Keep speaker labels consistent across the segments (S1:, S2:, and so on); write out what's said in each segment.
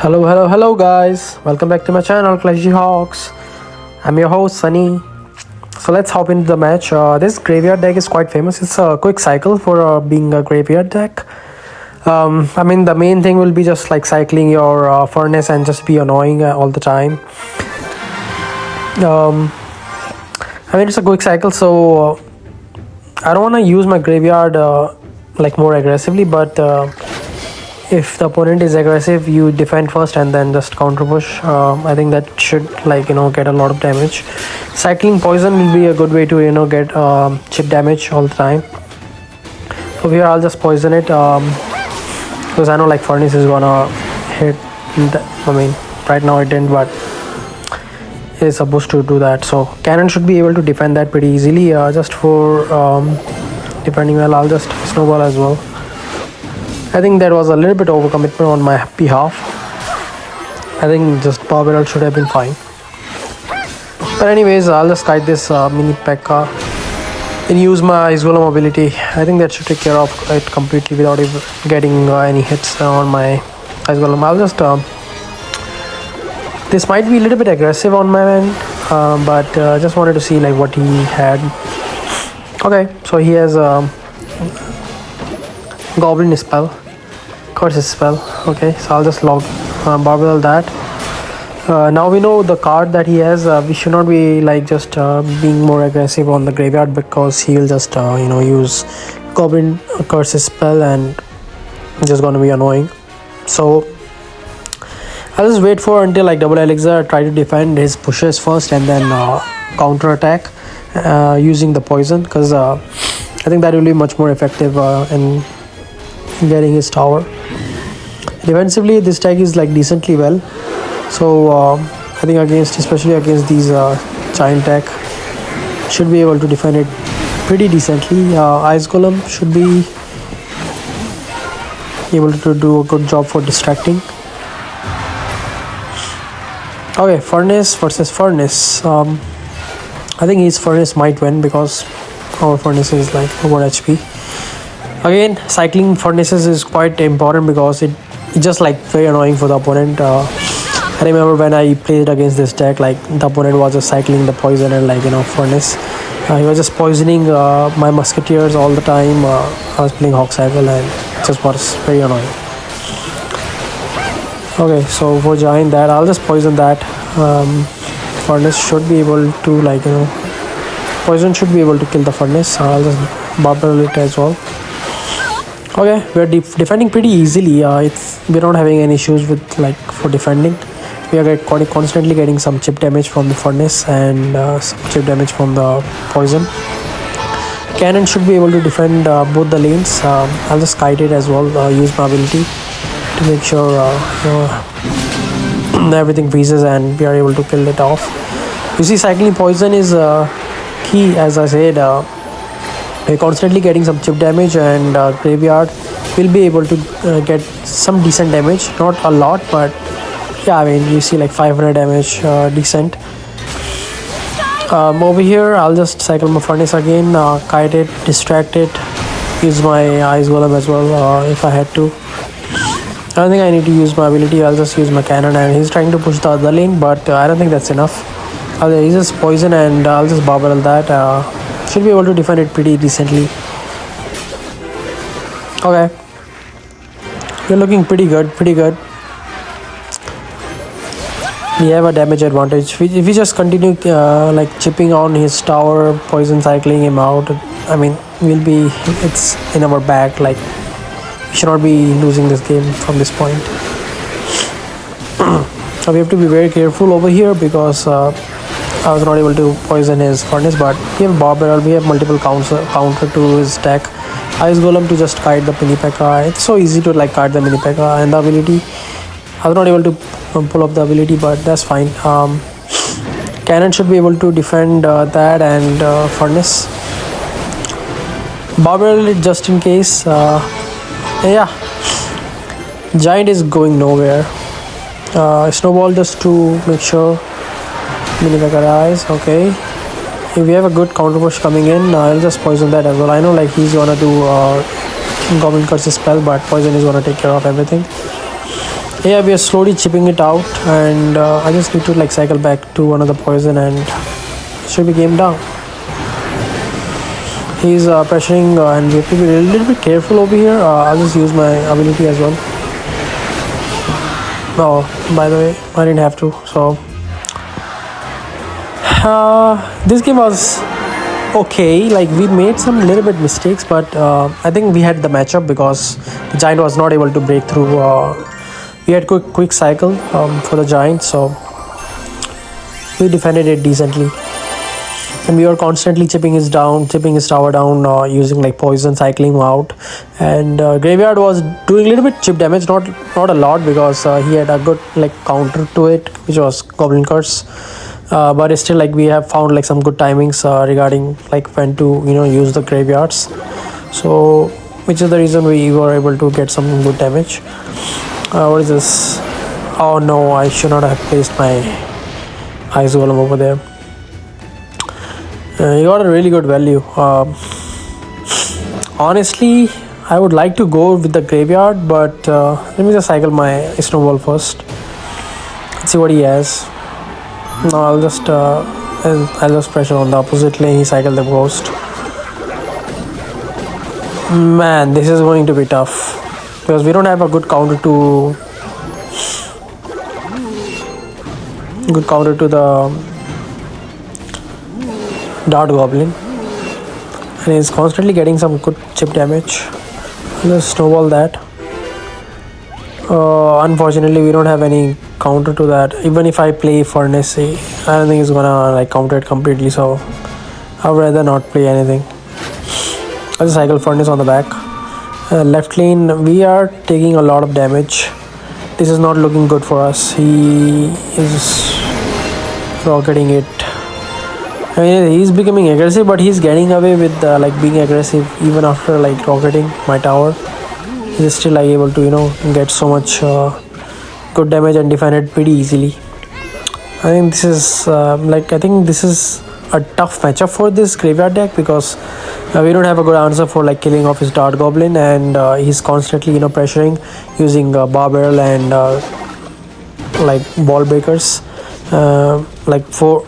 S1: Hello, guys. Welcome back to my channel, Clashy Hawks. I'm your host, Sunny. So let's hop into the match. This graveyard deck is quite famous. It's a quick cycle for being a graveyard deck. The main thing will be just like cycling your furnace and just be annoying all the time. It's a quick cycle, so I don't want to use my graveyard like more aggressively, but if the opponent is aggressive, you defend first and then just counter push. I think that should get a lot of damage. Cycling poison will be a good way to get chip damage all the time. So here I'll just poison it because I know like furnace is gonna hit. Right now it didn't, but it's supposed to do that. So cannon should be able to defend that pretty easily. Just for defending well, I'll just snowball as well. I think that was a little bit overcommitment on my behalf. I think just power barrel should have been fine. But anyways, I'll just kite this mini P.E.K.K.A and use my Ice Golem ability. I think that should take care of it completely without even getting any hits on my Ice Golem. I'll just this might be a little bit aggressive on my end, but just wanted to see like what he had. Okay, so he has Goblin spell, Curse spell. Okay, so I'll just log barbell that. Now we know the card that he has. We should not be like just being more aggressive on the graveyard, because he will just use Goblin Curse spell and just gonna be annoying. So I'll just wait for until like double elixir, try to defend his pushes first and then counter attack using the poison, because I think that will be much more effective in getting his tower. Defensively, this deck is like decently well, so I think especially against these giant deck, should be able to defend it pretty decently. Ice Golem should be able to do a good job for distracting. Okay, Furnace versus Furnace. I think his Furnace might win because our Furnace is like over HP. Again, cycling Furnaces is quite important because it's just like very annoying for the opponent. I remember when I played against this deck, like the opponent was just cycling the poison and Furnace. He was just poisoning my Musketeers all the time. I was playing Hawk Cycle and it just was very annoying. Okay, so for giant that, I'll just poison that. Furnace should be able to poison should be able to kill the Furnace. I'll just barbell it as well. Okay, we're defending pretty easily. We're not having any issues with for defending. We are constantly getting some chip damage from the Furnace and some chip damage from the poison. Cannon should be able to defend both the lanes. I'll just kite it as well, use my ability to make sure everything freezes and we are able to kill it off. You see, cycling poison is key. As I said, we're constantly getting some chip damage, and graveyard will be able to get some decent damage, not a lot, but yeah, you see like 500 damage, decent. Over here I'll just cycle my Furnace again, kite it, distract it, use my Ice Golem as well if I had to. I don't think I need to use my ability. I'll just use my cannon, and he's trying to push the other lane, but I don't think that's enough. He's just poison and I'll just barbell that. Should be able to defend it pretty decently. Okay, we're looking pretty good. We have a damage advantage. If we just continue chipping on his tower, poison cycling him out, it's in our bag. We should not be losing this game from this point. So we have to be very careful over here because I was not able to poison his Furnace, but we have Bob Barrel, we have multiple counter to his deck. Ice Golem to just kite the mini P.E.K.K.A. It's so easy to kite the mini P.E.K.K.A. and the ability. I was not able to pull up the ability, but that's fine. Cannon should be able to defend that and Furnace. Bob Barrel just in case. Yeah, Giant is going nowhere. Snowball just to make sure mini P.E.K.K.A. dies. Okay, if we have a good counter push coming in, I'll just poison that as well. I know he's gonna do Goblin Curse spell, but poison is gonna take care of everything. Yeah, we are slowly chipping it out, and I just need to like cycle back to another poison and should be game down. He's pressuring, and we have to be a little bit careful over here. I'll just use my ability as well. Oh, by the way, I didn't have to. So this game was okay. Like we made some little bit mistakes, but I think we had the matchup because the giant was not able to break through. We had quick cycle for the giant, so we defended it decently. And we were constantly chipping his tower down using like poison, cycling him out. And graveyard was doing a little bit chip damage, not a lot, because he had a good like counter to it, which was Goblin Curse. But it's still like we have found like some good timings regarding like when to use the graveyards. So which is the reason we were able to get some good damage. What is this? Oh no, I should not have placed my ice golem over there. You got a really good value. Honestly, I would like to go with the graveyard, but let me just cycle my snowball first. Let's see what he has. No, I'll just pressure on the opposite lane. He cycled the ghost. Man, this is going to be tough because we don't have a good counter to the Dart Goblin, and he's constantly getting some good chip damage. Let's snowball that. Unfortunately, we don't have any counter to that. Even if I play Furnace, I don't think it's gonna like counter it completely. So I'd rather not play anything. I'll just cycle Furnace on the back. Left lane, we are taking a lot of damage. This is not looking good for us. He is rocketing it. I mean, he's becoming aggressive, but he's getting away with like being aggressive even after like rocketing my tower. He's still like able to get so much good damage and defend it pretty easily. I think this is a tough matchup for this graveyard deck because we don't have a good answer for like killing off his Dart Goblin, and he's constantly pressuring using Bar Barrel and like ball breakers. Like for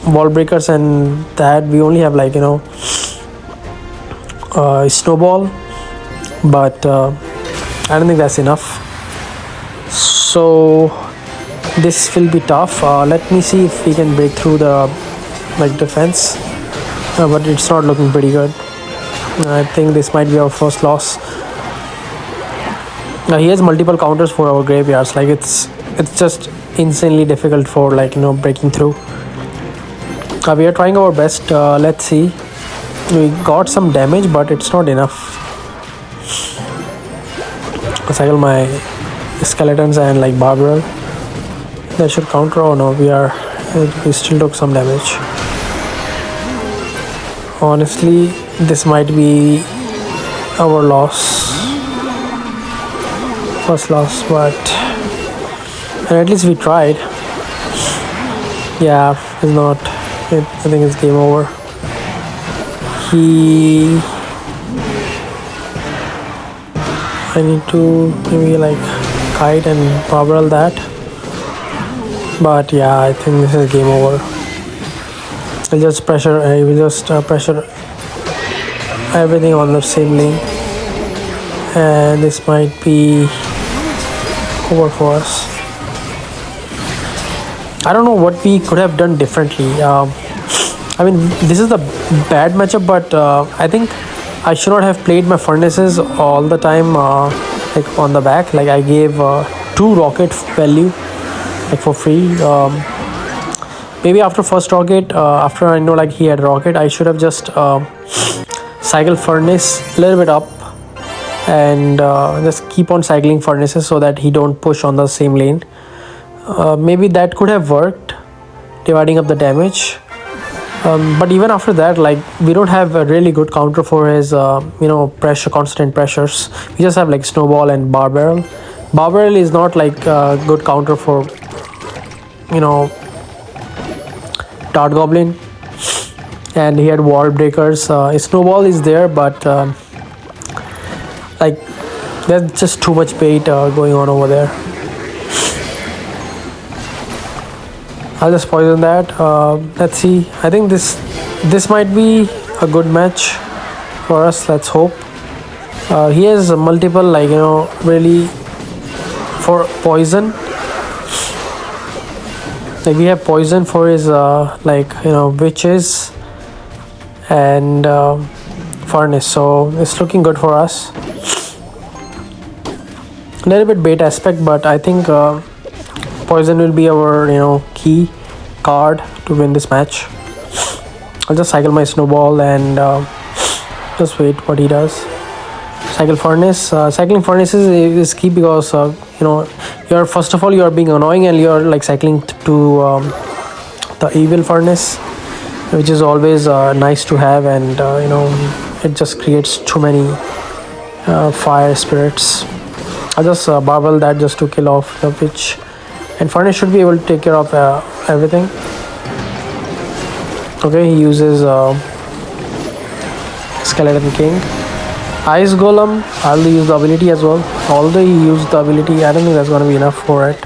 S1: wall breakers and that we only have like snowball, but I don't think that's enough. So this will be tough. Let me see if we can break through the like defense, but it's not looking pretty good. I think this might be our first loss. He has multiple counters for our graveyards. Like it's just insanely difficult for like breaking through. We are trying our best. Let's see. We got some damage, but it's not enough. I cycle my skeletons and like Bar Barrel. That should counter. Oh no, we still took some damage. Honestly, this might be our first loss, but at least we tried. Yeah, it's not. I think it's game over. I need to maybe like kite and barrel that, but yeah, I think this is game over. I will just pressure everything on the same lane, and this might be over for us. I don't know what we could have done differently. I mean, this is the bad matchup, but I think I should not have played my furnaces all the time like on the back. Like I gave 2 rocket value like for free. Maybe after first rocket, after I know like he had rocket, I should have just cycle furnace a little bit up and just keep on cycling furnaces so that he don't push on the same lane. Maybe that could have worked, dividing up the damage. But even after that, like we don't have a really good counter for his constant pressures. We just have like snowball and bar barrel. Bar barrel is not like a good counter for Dart Goblin, and he had wall breakers. Snowball is there, but like there's just too much bait going on over there. I'll just poison that. Let's see. I think this might be a good match for us. Let's hope. He has multiple, like, really for poison. Like, we have poison for his witches and furnace, so it's looking good for us. A little bit bait aspect, but I think poison will be our key card to win this match. I'll just cycle my snowball and just wait what he does. Cycle furnace. Cycling furnaces is key because you're first of all you're being annoying and you're like cycling to the evil furnace, which is always nice to have, and it just creates too many fire spirits. I'll just barbel that just to kill off the witch, and furnace should be able to take care of everything. Okay, he uses skeleton king. Ice golem, I'll use the ability as well. Although he used the ability, I don't think that's going to be enough for it.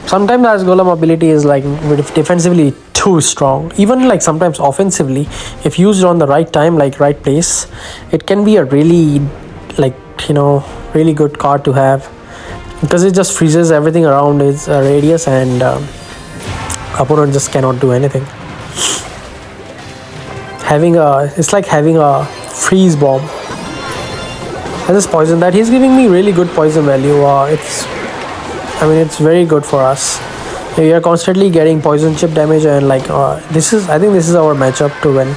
S1: Sometimes ice golem ability is like defensively too strong. Even like sometimes offensively, if used on the right time, like right place, it can be a really really good card to have, because it just freezes everything around its radius, and opponent just cannot do anything. It's like having a freeze bomb. I just poison that. He's giving me really good poison value. It's very good for us. We are constantly getting poison chip damage, and I think this is our matchup to win.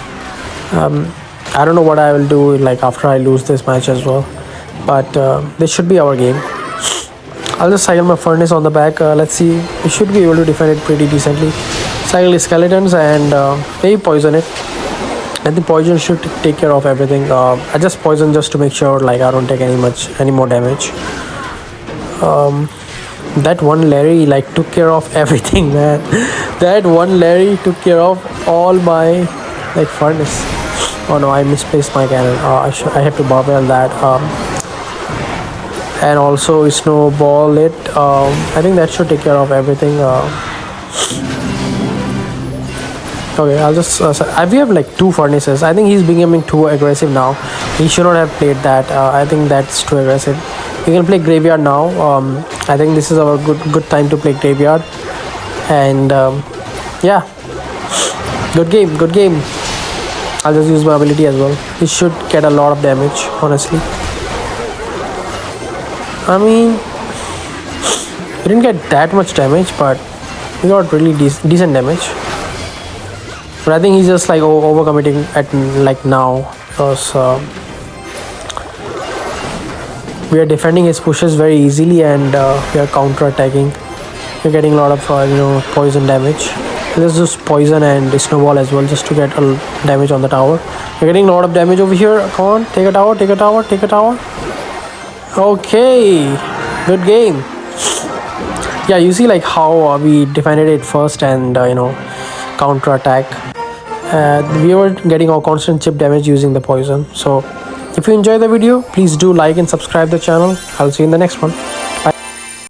S1: I don't know what I will do like after I lose this match as well, but this should be our game. I'll just cycle my furnace on the back. Let's see. We should be able to defend it pretty decently. Cycle skeletons and maybe poison it. I think poison should take care of everything. I just poison just to make sure like I don't take any more damage. That one Larry like took care of everything, man. That one Larry took care of all my like furnace. Oh no, I misplaced my cannon. I have to barbell that. And also snowball it. I think that should take care of everything. Okay, I'll just we have like 2 furnaces. I think he's becoming too aggressive now. He should not have played that. I think that's too aggressive. We can play graveyard now. I think this is our good time to play graveyard. And yeah, good game. I'll just use my ability as well. He should get a lot of damage, honestly. I mean, we didn't get that much damage, but we got really decent damage. But I think he's just like overcommitting at like now, because we are defending his pushes very easily, and we are counter attacking. We're getting a lot of poison damage. Let's just poison and snowball as well just to get damage on the tower. We're getting a lot of damage over here. Come on, take a tower. Okay, good game. Yeah, you see like how we defended it first and counter attack. We were getting our constant chip damage using the poison. So if you enjoy the video, please do like and subscribe the channel. I'll see you in the next one.